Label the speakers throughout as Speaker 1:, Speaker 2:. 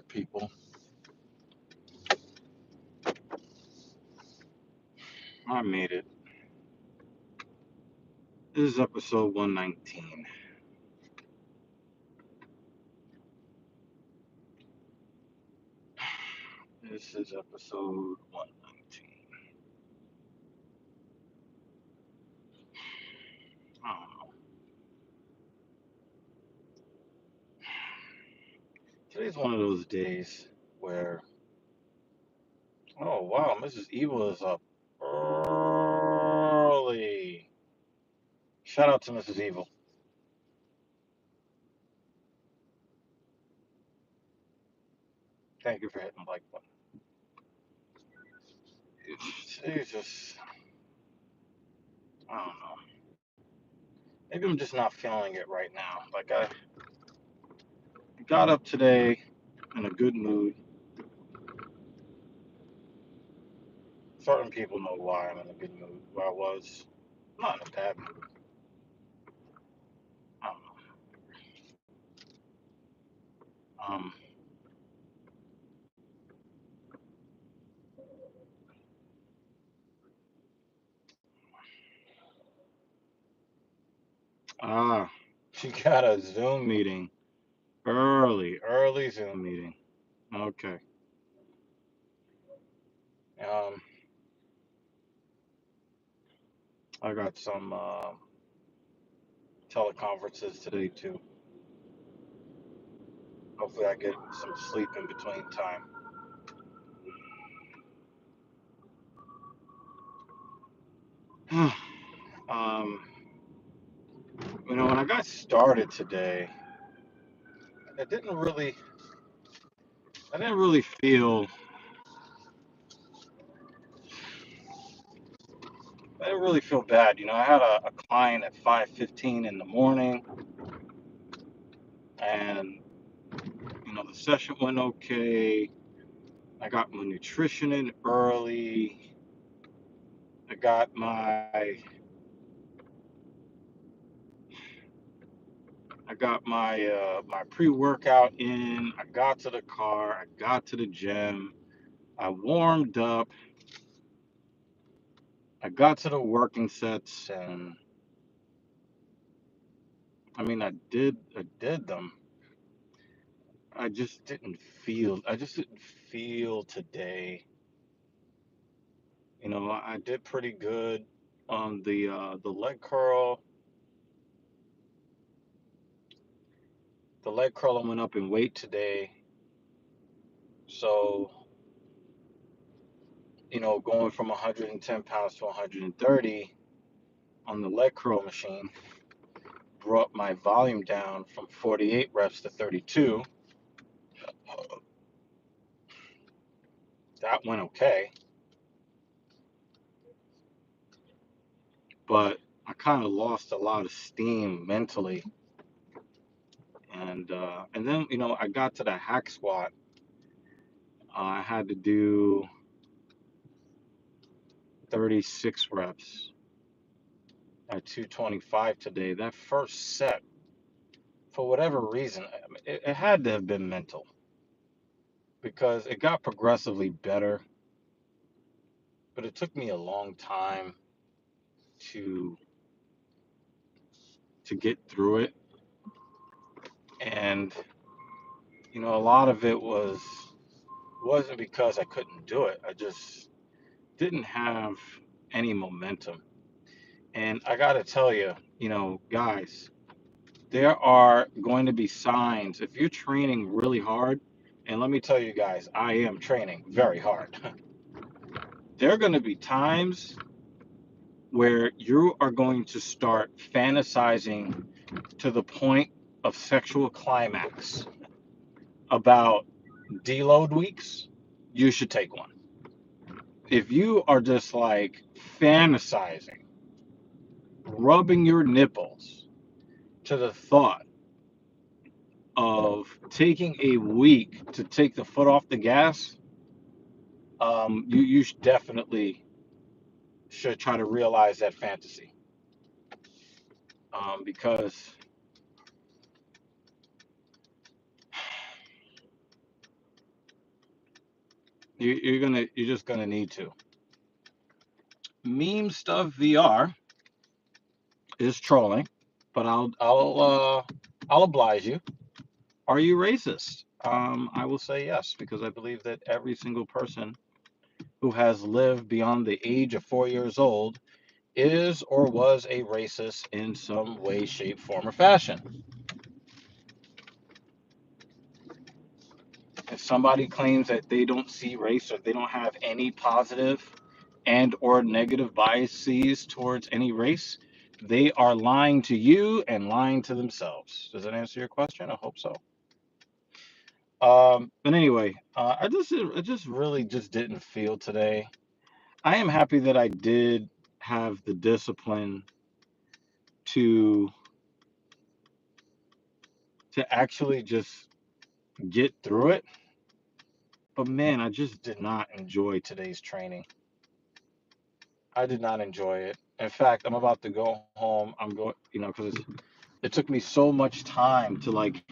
Speaker 1: people? I made it. This is episode 119. This is episode 119. I don't know. Today's one of those days where, oh wow, Mrs. Evil is up early. Shout out to Mrs. Evil. Thank you for hitting the like button. Today's just, I don't know. Maybe I'm just not feeling it right now. Like I got up today in a good mood. Certain people know why I'm in a good mood. Where I was not in a bad mood. I don't know. Ah, she got a Zoom meeting early Zoom meeting. Okay. Um, I got some teleconferences today too. Hopefully, I get some sleep in between time. um, when I got started today, I didn't really, I didn't really feel, I didn't really feel bad. I had a client at 5:15 in the morning, and the session went okay. I got my nutrition in early. I got my pre-workout in. I got to the car. I got to the gym. I warmed up. I got to the working sets, and I mean, I did them. I just didn't feel today. I did pretty good on the leg curl. The leg curl I went up in weight today. So, going from 110 pounds to 130 on the leg curl machine brought my volume down from 48 reps to 32. That went okay, but I kind of lost a lot of steam mentally. And then I got to the hack squat. I had to do 36 reps at 225 today. That first set, for whatever reason, it had to have been mental because it got progressively better, but it took me a long time to get through it. And a lot of it wasn't because I couldn't do it. I just didn't have any momentum. And I got to tell you, guys, there are going to be signs if you're training really hard. And let me tell you guys, I am training very hard. There are going to be times where you are going to start fantasizing to the point of sexual climax about deload weeks. You should take one. If you are just like fantasizing, rubbing your nipples to the thought of taking a week to take the foot off the gas, you definitely should try to realize that fantasy, because You're just gonna need to. Meme stuff VR is trolling, but I'll oblige you. Are you racist? I will say yes because I believe that every single person who has lived beyond the age of 4 years old is or was a racist in some way, shape, form, or fashion. If somebody claims that they don't see race or they don't have any positive and or negative biases towards any race, they are lying to you and lying to themselves. Does that answer your question? I hope so. But anyway, I just really just didn't feel today. I am happy that I did have the discipline to actually just get through it. But man, I just did not enjoy today's training. I did not enjoy it. In fact, I'm about to go home. I'm going, because it took me so much time to like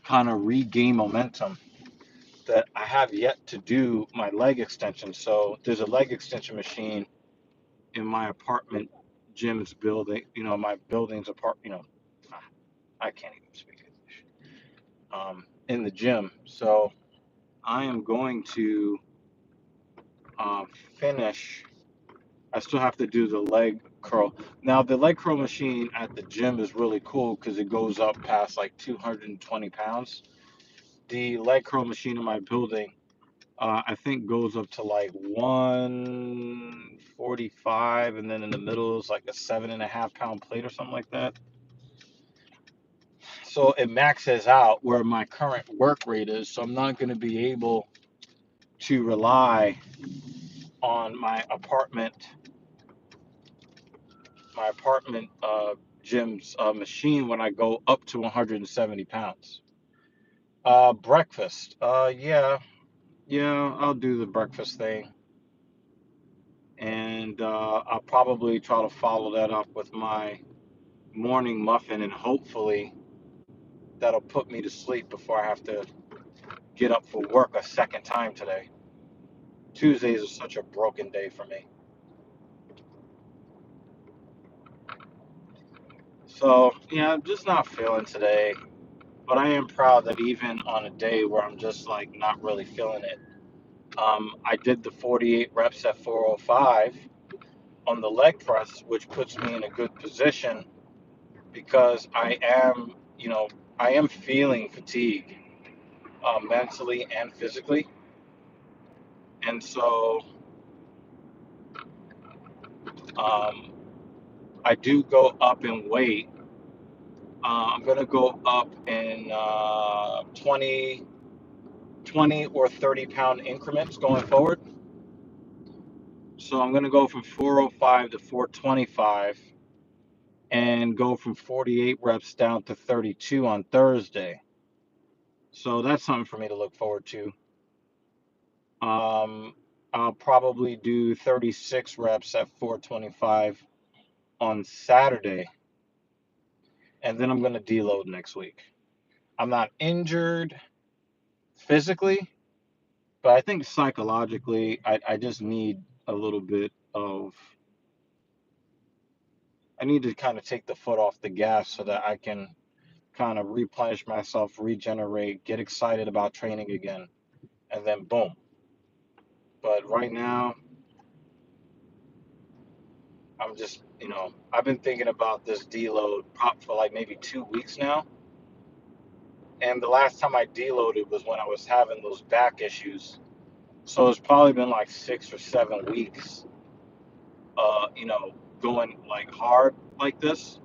Speaker 1: kind of regain momentum that I have yet to do my leg extension. So there's a leg extension machine in my apartment gym's building, my building's apart, I can't even speak English, in the gym. So I am going to uh, finish. I still have to do the leg curl. Now, the leg curl machine at the gym is really cool because it goes up past like 220 pounds. The leg curl machine in my building, I think, goes up to like 145, and then in the middle is like a 7.5 pound plate or something like that. So it maxes out where my current work rate is. So I'm not going to be able to rely on my apartment gym's machine when I go up to 170 pounds. Breakfast. Yeah, I'll do the breakfast thing, and I'll probably try to follow that up with my morning muffin, and hopefully that'll put me to sleep before I have to get up for work a second time today. Tuesdays are such a broken day for me. So, yeah, I'm just not feeling today. But I am proud that even on a day where I'm just like not really feeling it, I did the 48 reps at 405 on the leg press, which puts me in a good position because I am feeling fatigue, mentally and physically. And so um, I do go up in weight. I'm going to go up in 20 or 30 pound increments going forward. So I'm going to go from 405 to 425 and go from 48 reps down to 32 on Thursday. So that's something for me to look forward to. I'll probably do 36 reps at 425 on Saturday, and then I'm going to deload next week. I'm not injured physically, but I think psychologically, I just need a little bit of, I need to kind of take the foot off the gas so that I can kind of replenish myself, regenerate, get excited about training again, and then boom. But right now, I'm just, I've been thinking about this deload prop for like maybe 2 weeks now. And the last time I deloaded was when I was having those back issues. So it's probably been like 6 or 7 weeks, going like hard like this.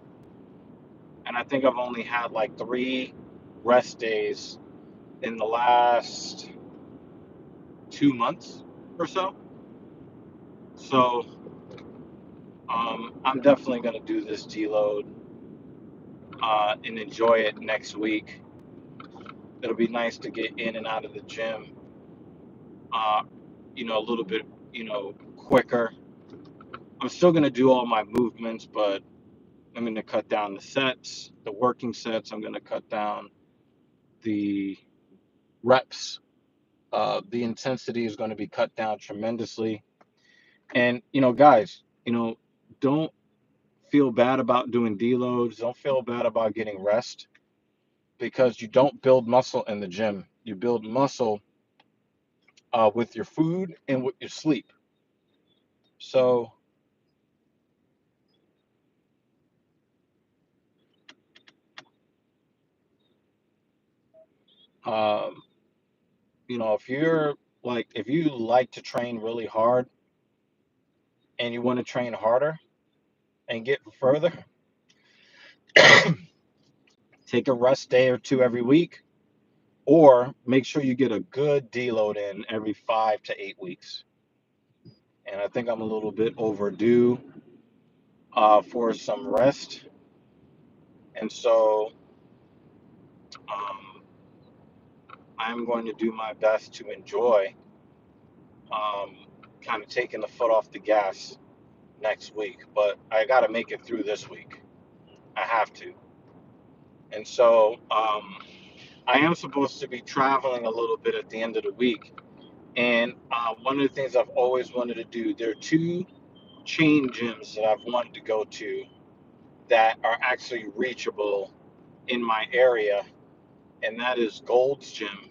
Speaker 1: And I think I've only had like 3 rest days in the last 2 months or so. So I'm definitely going to do this deload and enjoy it next week. It'll be nice to get in and out of the gym, uh, a little bit, quicker. I'm still going to do all my movements, but I'm going to cut down the sets, the working sets. I'm going to cut down the reps The intensity is going to be cut down tremendously. And, guys, don't feel bad about doing deloads. Don't feel bad about getting rest because you don't build muscle in the gym. You build muscle with your food and with your sleep. So, um, if you like to train really hard and you want to train harder and get further, take a rest day or two every week, or make sure you get a good deload in every 5 to 8 weeks. And I think I'm a little bit overdue for some rest. And so um, I'm going to do my best to enjoy um, kind of taking the foot off the gas next week. But I got to make it through this week. I have to. And so I am supposed to be traveling a little bit at the end of the week. And one of the things I've always wanted to do, there are two chain gyms that I've wanted to go to that are actually reachable in my area, and that is Gold's Gym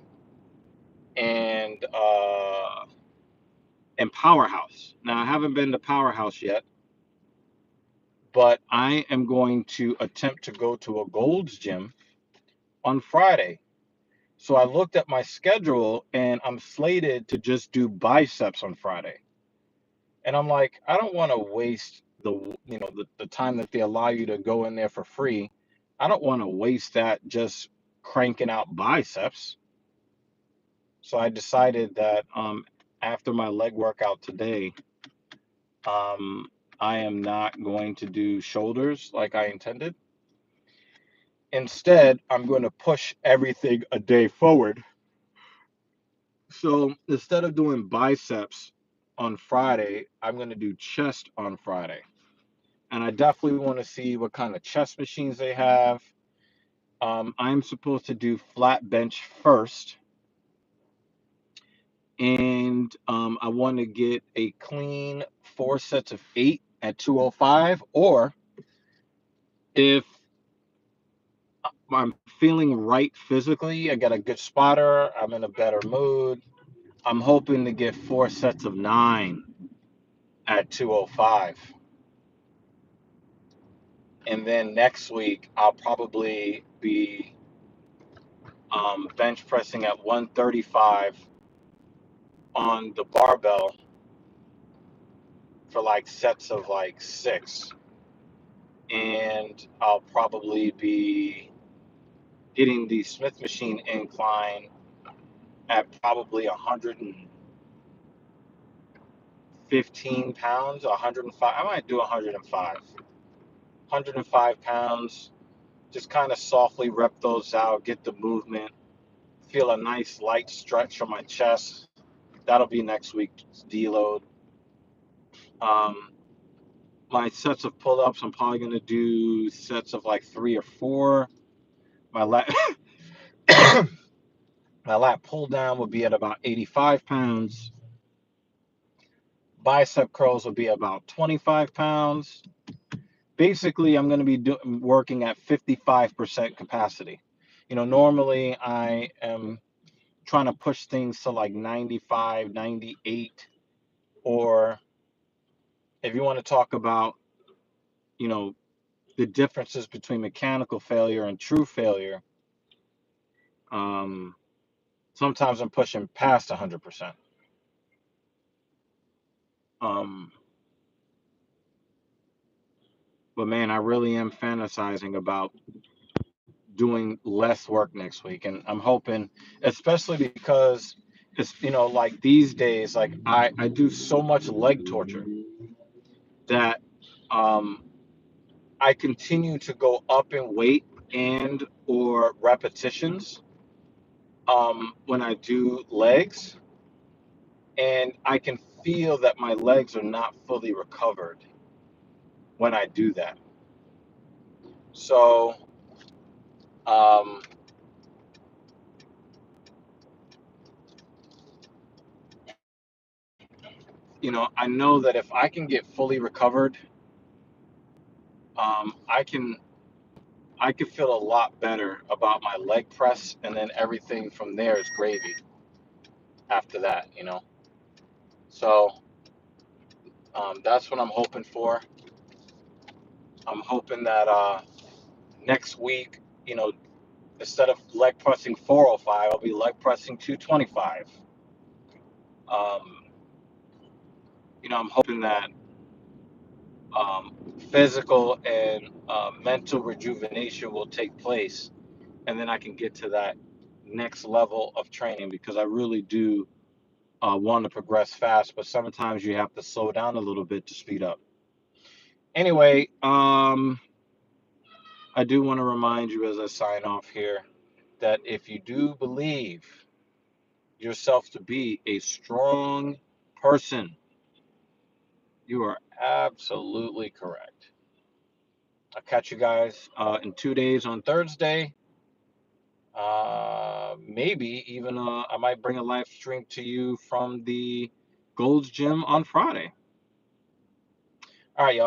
Speaker 1: and Powerhouse. Now I haven't been to Powerhouse yet, but I am going to attempt to go to a Gold's Gym on Friday. So I looked at my schedule and I'm slated to just do biceps on Friday. And I'm like, I don't want to waste the time that they allow you to go in there for free. I don't want to waste that just cranking out biceps. So I decided that after my leg workout today, um, I am not going to do shoulders like I intended. Instead, I'm going to push everything a day forward. So instead of doing biceps on Friday, I'm going to do chest on Friday. And I definitely want to see what kind of chest machines they have. I'm supposed to do flat bench first, and I want to get a clean 4 sets of 8 at 205. Or if I'm feeling right physically, I got a good spotter, I'm in a better mood, I'm hoping to get 4 sets of 9 at 205. And then next week, I'll probably be bench pressing at 135 on the barbell for like sets of like 6. And I'll probably be hitting the Smith machine incline at probably 115 pounds, 105. I might do 105. 105 pounds, just kind of softly rep those out, get the movement, feel a nice light stretch from my chest. That'll be next week's deload. Um, my sets of pull-ups, I'm probably going to do sets of like 3 or 4. My lat, my lat pull down would be at about 85 pounds. Bicep curls would be about 25 pounds. Basically, I'm going to be working at 55% capacity. Normally I am trying to push things to like 95, 98, or if you want to talk about, you know, the differences between mechanical failure and true failure, um, sometimes I'm pushing past 100%. Um, but man, I really am fantasizing about doing less work next week, and I'm hoping, especially because it's like these days, like I do so much leg torture that um, I continue to go up in weight and or repetitions when I do legs, and I can feel that my legs are not fully recovered when I do that. So um, I know that if I can get fully recovered, I can feel a lot better about my leg press, and then everything from there is gravy after that. So that's what I'm hoping for. I'm hoping that next week, instead of leg pressing 405, I'll be leg pressing 225. Um, I'm hoping that physical and mental rejuvenation will take place, and then I can get to that next level of training, because I really do want to progress fast, but sometimes you have to slow down a little bit to speed up. Anyway, I do want to remind you as I sign off here that if you do believe yourself to be a strong person, you are absolutely correct. I'll catch you guys in 2 days on Thursday. Maybe even I might bring a live stream to you from the Gold's Gym on Friday. All right, y'all.